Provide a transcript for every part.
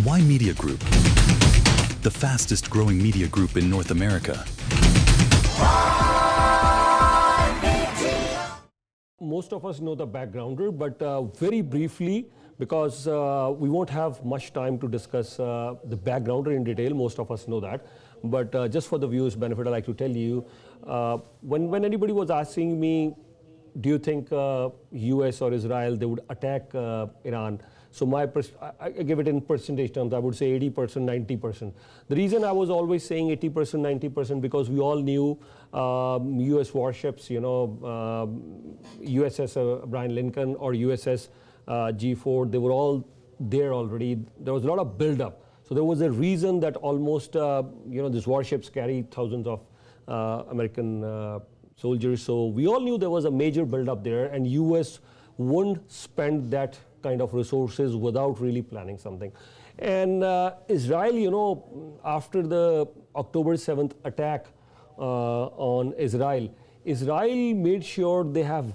Ymedia Group, the fastest growing media group in North America. Most of us know the backgrounder, but very briefly, because we won't have much time to discuss the backgrounder in detail, most of us know that. But just for the viewers' benefit, I'd like to tell you, when anybody was asking me, do you think US or Israel, they would attack Iran? So I give it in percentage terms, I would say 80%, 90%. The reason I was always saying 80%, 90%, because we all knew US warships, USS Abraham Lincoln or USS G4, they were all there already. There was a lot of buildup. So there was a reason that almost, these warships carry thousands of American soldiers. So we all knew there was a major buildup there, and US wouldn't spend that kind of resources without really planning something. And Israel, after the October 7th attack on Israel made sure they have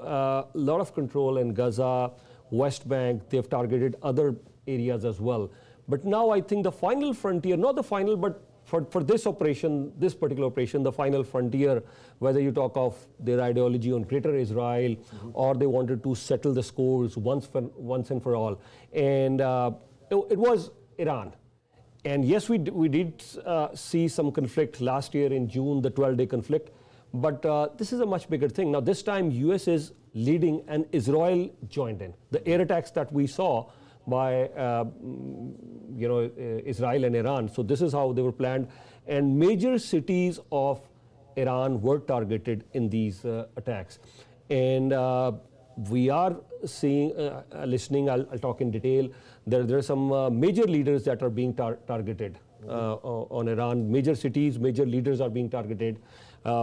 a lot of control in Gaza, West Bank. They've targeted other areas as well. But now I think the final frontier, not the final, but for this operation, this particular operation, the final frontier, whether you talk of their ideology on Greater Israel, or they wanted to settle the scores once and for all. And it was Iran. And yes, we did see some conflict last year in June, the 12-day conflict. But this is a much bigger thing. Now, this time, US is leading and Israel joined in. The air attacks that we saw by Israel and Iran. So this is how they were planned. And major cities of Iran were targeted in these attacks. And we are seeing, listening, I'll talk in detail. There are some major leaders that are being targeted on Iran. Major cities, major leaders are being targeted,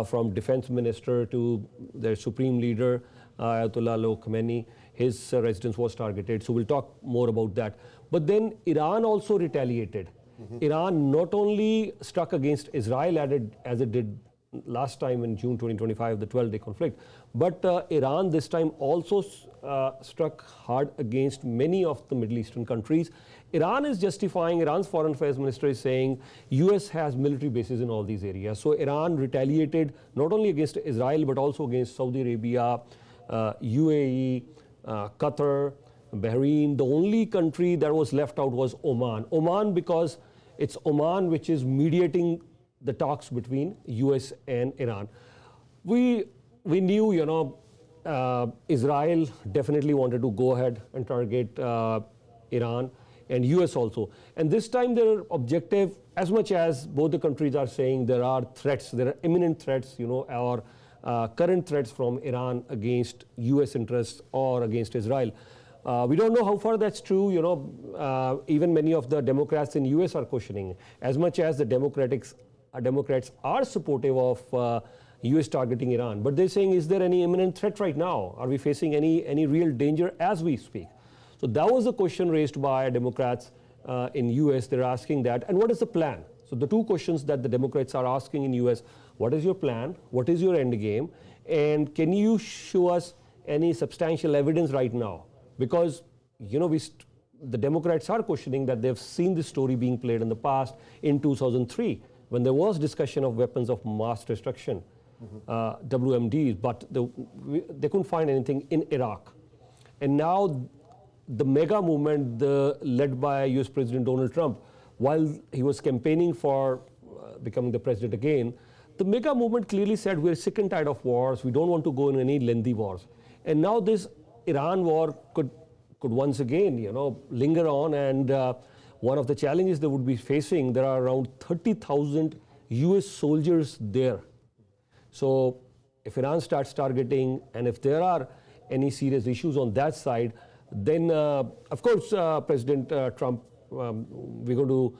from defense minister to their supreme leader, Ayatollah Ali Khamenei. His residence was targeted. So we'll talk more about that. But then Iran also retaliated. Iran not only struck against Israel as it did last time in June 2025, the 12-day conflict, but Iran this time also struck hard against many of the Middle Eastern countries. Iran's foreign affairs minister is saying US has military bases in all these areas. So Iran retaliated not only against Israel, but also against Saudi Arabia, UAE, Qatar, Bahrain. The only country that was left out was Oman. Oman, because it's Oman which is mediating the talks between US and Iran. We knew, Israel definitely wanted to go ahead and target Iran, and US also. And this time their objective, as much as both the countries are saying there are threats, there are imminent threats, or current threats from Iran against US interests or against Israel. We don't know how far that's true. Even many of the Democrats in US are questioning. As much as the Democrats are supportive of US targeting Iran, but they're saying, is there any imminent threat right now? Are we facing any real danger as we speak? So that was the question raised by Democrats in US. They're asking that. And what is the plan? So the two questions that the Democrats are asking in US, what is your plan? What is your end game? And can you show us any substantial evidence right now? Because, the Democrats are questioning that they've seen this story being played in the past in 2003, when there was discussion of weapons of mass destruction, WMDs, but they couldn't find anything in Iraq. And now the mega movement led by US President Donald Trump, while he was campaigning for becoming the president again, the mega movement clearly said we're sick and tired of wars, we don't want to go in any lengthy wars. And now this Iran war could once again, linger on, and one of the challenges they would be facing, there are around 30,000 US soldiers there. So if Iran starts targeting, and if there are any serious issues on that side, then of course President Trump, we're going to,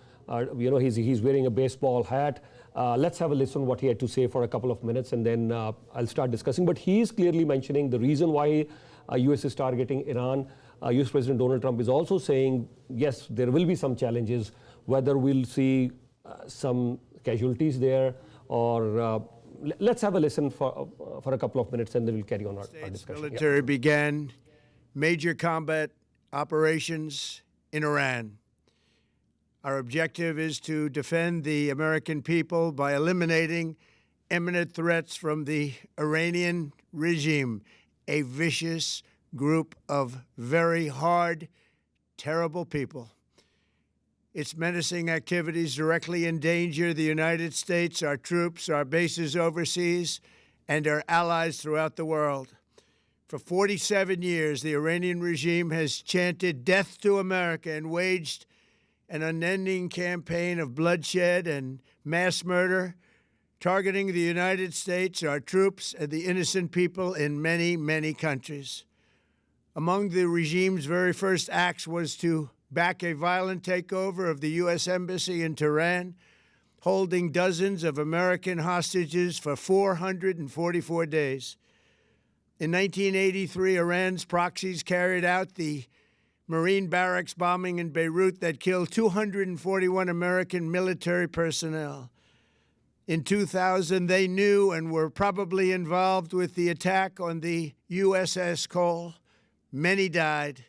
he's wearing a baseball hat. Let's have a listen what he had to say for a couple of minutes, and then I'll start discussing. But he is clearly mentioning the reason why US is targeting Iran. US President Donald Trump is also saying, yes, there will be some challenges, whether we'll see some casualties there, or let's have a listen for a couple of minutes, and then we'll carry on our discussion. Military began major combat operations in Iran. Our objective is to defend the American people by eliminating imminent threats from the Iranian regime, a vicious group of very hard, terrible people. Its menacing activities directly endanger the United States, our troops, our bases overseas, and our allies throughout the world. For 47 years, the Iranian regime has chanted death to America and waged an unending campaign of bloodshed and mass murder, targeting the United States, our troops, and the innocent people in many, many countries. Among the regime's very first acts was to back a violent takeover of the U.S. Embassy in Tehran, holding dozens of American hostages for 444 days. In 1983, Iran's proxies carried out the Marine barracks bombing in Beirut that killed 241 American military personnel. In 2000, they knew and were probably involved with the attack on the USS Cole. Many died.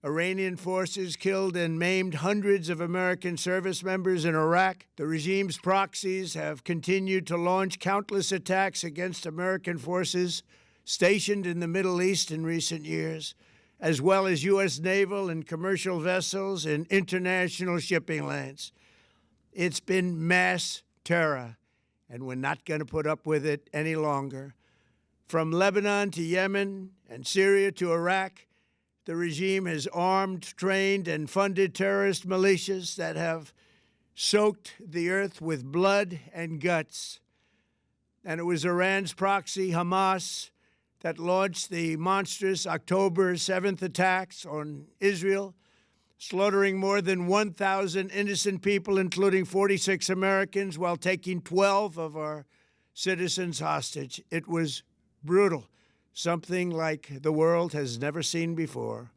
Iranian forces killed and maimed hundreds of American service members in Iraq. The regime's proxies have continued to launch countless attacks against American forces stationed in the Middle East in recent years, as well as U.S. naval and commercial vessels in international shipping lanes. It's been mass terror, and we're not going to put up with it any longer. From Lebanon to Yemen and Syria to Iraq, the regime has armed, trained, and funded terrorist militias that have soaked the earth with blood and guts. And it was Iran's proxy, Hamas, that launched the monstrous October 7th attacks on Israel, slaughtering more than 1,000 innocent people, including 46 Americans, while taking 12 of our citizens hostage. It was brutal, something like the world has never seen before.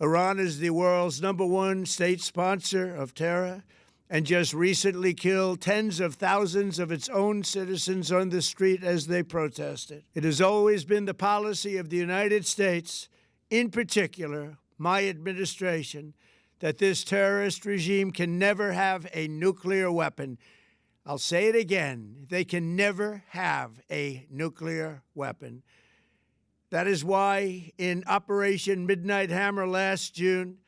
Iran is the world's #1 state sponsor of terror and just recently killed tens of thousands of its own citizens on the street as they protested. It has always been the policy of the United States, in particular, my administration, that this terrorist regime can never have a nuclear weapon. I'll say it again, they can never have a nuclear weapon. That is why in Operation Midnight Hammer last June,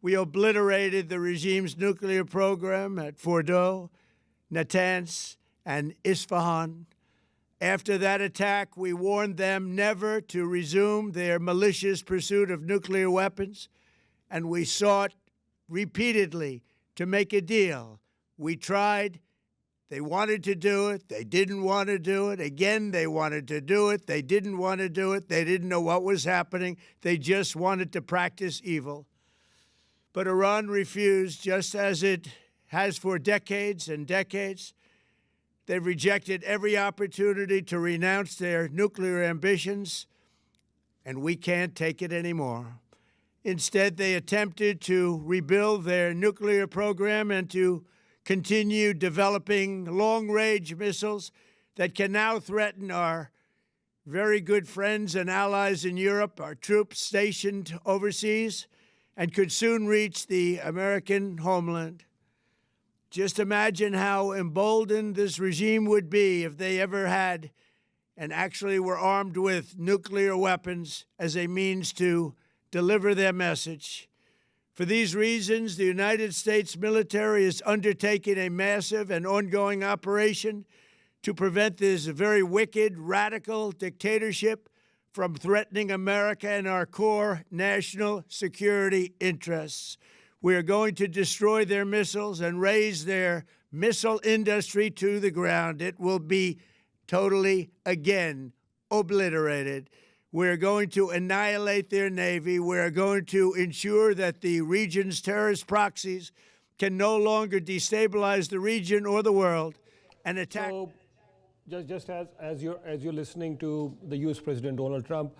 we obliterated the regime's nuclear program at Fordow, Natanz, and Isfahan. After that attack, we warned them never to resume their malicious pursuit of nuclear weapons, and we sought repeatedly to make a deal. We tried. They wanted to do it. They didn't want to do it. Again, they wanted to do it. They didn't want to do it. They didn't know what was happening. They just wanted to practice evil. But Iran refused, just as it has for decades and decades. They've rejected every opportunity to renounce their nuclear ambitions, and we can't take it anymore. Instead, they attempted to rebuild their nuclear program and to continue developing long-range missiles that can now threaten our very good friends and allies in Europe, our troops stationed overseas, and could soon reach the American homeland. Just imagine how emboldened this regime would be if they ever had and actually were armed with nuclear weapons as a means to deliver their message. For these reasons, the United States military is undertaking a massive and ongoing operation to prevent this very wicked, radical dictatorship from threatening America and our core national security interests. We are going to destroy their missiles and raise their missile industry to the ground. It will be totally, again, obliterated. We're going to annihilate their Navy. We're going to ensure that the region's terrorist proxies can no longer destabilize the region or the world and attack. So, just as you're listening to the U.S. President Donald Trump,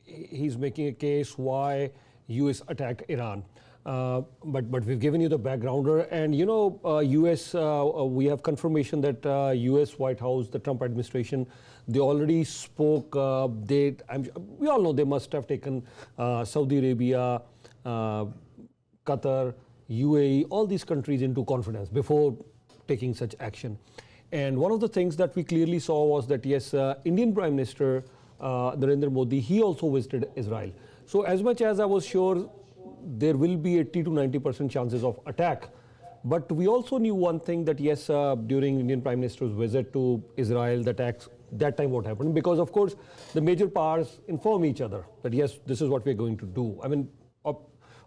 he's making a case why U.S. attacked Iran. But we've given you the backgrounder, and you know, U.S. We have confirmation that U.S. White House, the Trump administration, they already spoke. We all know they must have taken Saudi Arabia, Qatar, UAE, all these countries into confidence before taking such action. And one of the things that we clearly saw was that, yes, Indian Prime Minister Narendra Modi, he also visited Israel. So as much as I was sure there will be 80 to 90% chances of attack, but we also knew one thing that, yes, during Indian Prime Minister's visit to Israel, the attacks, that time what happened, because of course the major powers inform each other that, yes, this is what we're going to do. I mean,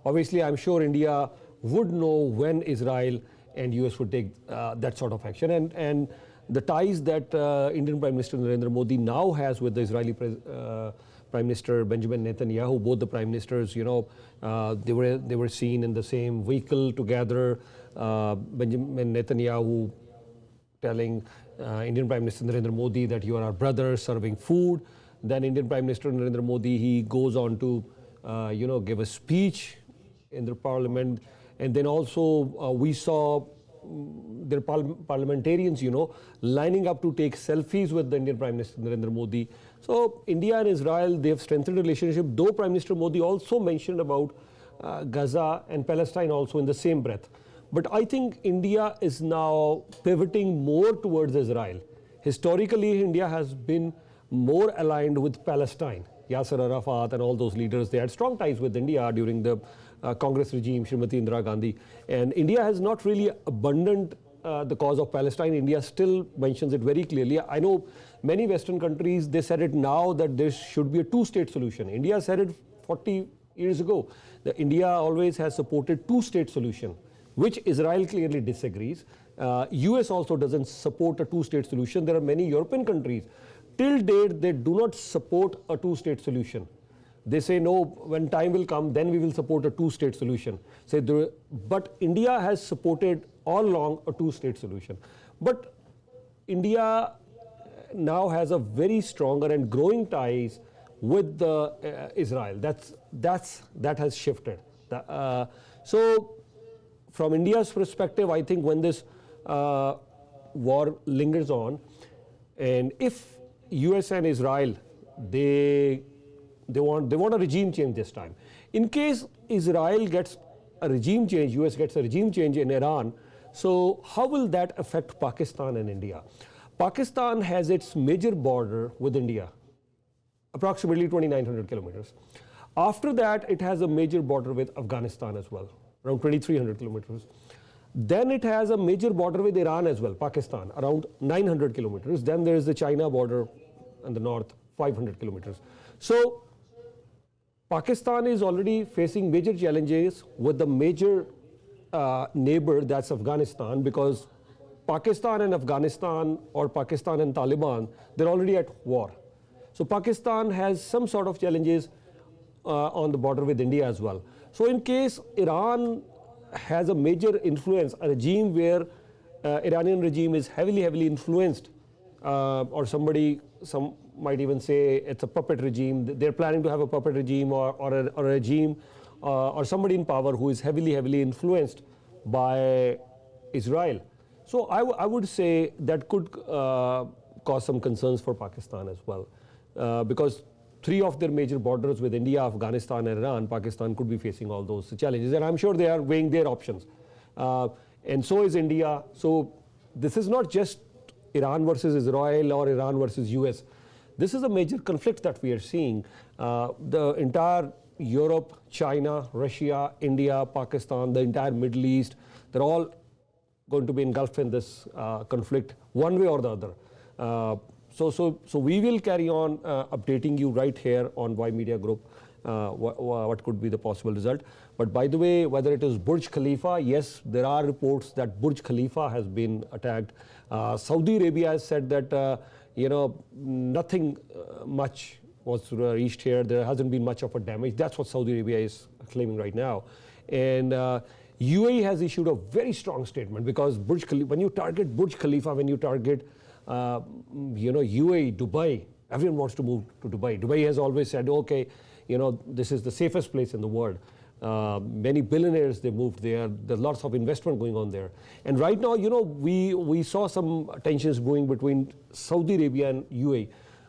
obviously I'm sure India would know when Israel and US would take that sort of action. And the ties that Indian Prime Minister Narendra Modi now has with the Israeli Prime Minister Benjamin Netanyahu, both the prime ministers, you know, they were seen in the same vehicle together. Benjamin Netanyahu telling Indian Prime Minister Narendra Modi that you are our brother, serving food. Then Indian Prime Minister Narendra Modi, he goes on to, you know, give a speech in the parliament. And then also we saw their parliamentarians, you know, lining up to take selfies with the Indian Prime Minister Narendra Modi. So India and Israel, they have strengthened the relationship, though Prime Minister Modi also mentioned about Gaza and Palestine also in the same breath. But I think India is now pivoting more towards Israel. Historically, India has been more aligned with Palestine. Yasser Arafat and all those leaders, they had strong ties with India during the Congress regime, Srimati Indira Gandhi. And India has not really abandoned the cause of Palestine. India still mentions it very clearly. I know many Western countries, they said it now that there should be a two-state solution. India said it 40 years ago. India always has supported two-state solution, which Israel clearly disagrees. US also doesn't support a two-state solution. There are many European countries. Till date, they do not support a two-state solution. They say, no, when time will come, then we will support a two-state solution. But India has supported all along a two-state solution. But India now has a very stronger and growing ties with Israel. That has shifted. So from India's perspective, I think when this war lingers on, and if US and Israel, they want a regime change this time. In case Israel gets a regime change, US gets a regime change in Iran, so how will that affect Pakistan and India? Pakistan has its major border with India, approximately 2,900 kilometers. After that, it has a major border with Afghanistan as well, around 2,300 kilometers. Then it has a major border with Iran as well, Pakistan, around 900 kilometers. Then there is the China border in the north, 500 kilometers. So Pakistan is already facing major challenges with the major neighbor, that's Afghanistan, because Pakistan and Afghanistan, or Pakistan and Taliban, they're already at war. So Pakistan has some sort of challenges on the border with India as well. So in case Iran has a major influence, a regime where Iranian regime is heavily influenced, or some might even say it's a puppet regime. They're planning to have a puppet regime or a regime or somebody in power who is heavily influenced by Israel. So I would say that could cause some concerns for Pakistan as well, because three of their major borders with India, Afghanistan and Iran, Pakistan could be facing all those challenges, and I'm sure they are weighing their options. And so is India. So this is not just Iran versus Israel or Iran versus US. This is a major conflict that we are seeing. The entire Europe, China, Russia, India, Pakistan, the entire Middle East, they're all going to be engulfed in this conflict one way or the other. So we will carry on updating you right here on Ymedia Group, what could be the possible result. But by the way, whether it is Burj Khalifa, yes, there are reports that Burj Khalifa has been attacked. Saudi Arabia has said that, nothing much was reached here. There hasn't been much of a damage. That's what Saudi Arabia is claiming right now. And UAE has issued a very strong statement, because Burj Khalifa, when you target Burj Khalifa, when you target UAE, Dubai, everyone wants to move to Dubai. Dubai has always said, okay, this is the safest place in the world. Many billionaires, they moved there. There's lots of investment going on there. And right now, we saw some tensions brewing between Saudi Arabia and UAE.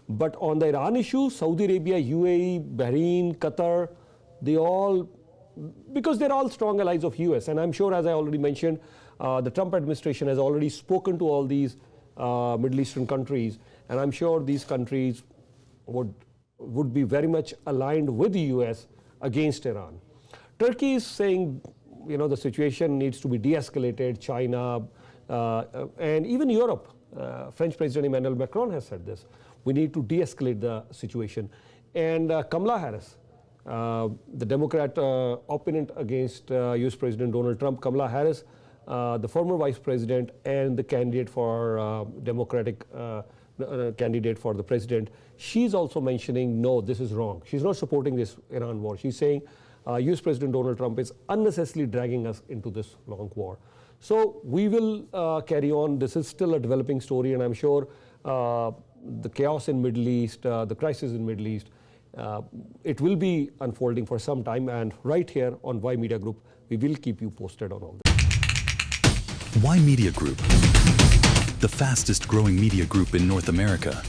But on the Iran issue, Saudi Arabia, UAE, Bahrain, Qatar, they all because they're all strong allies of US. And I'm sure, as I already mentioned, the Trump administration has already spoken to all these Middle Eastern countries, and I'm sure these countries would be very much aligned with the US against Iran. Turkey is saying, the situation needs to be de-escalated. China and even Europe, French President Emmanuel Macron has said this. We need to de-escalate the situation. And Kamala Harris, the Democrat opponent against US President Donald Trump, Kamala Harris, the former vice president and the candidate for Democratic candidate for the president, she's also mentioning, no, this is wrong. She's not supporting this Iran war. She's saying US President Donald Trump is unnecessarily dragging us into this long war. So we will carry on. This is still a developing story, and I'm sure the chaos in Middle East, the crisis in Middle East, it will be unfolding for some time. And right here on Ymedia Group, we will keep you posted on all this. Ymedia Group, the fastest growing media group in North America.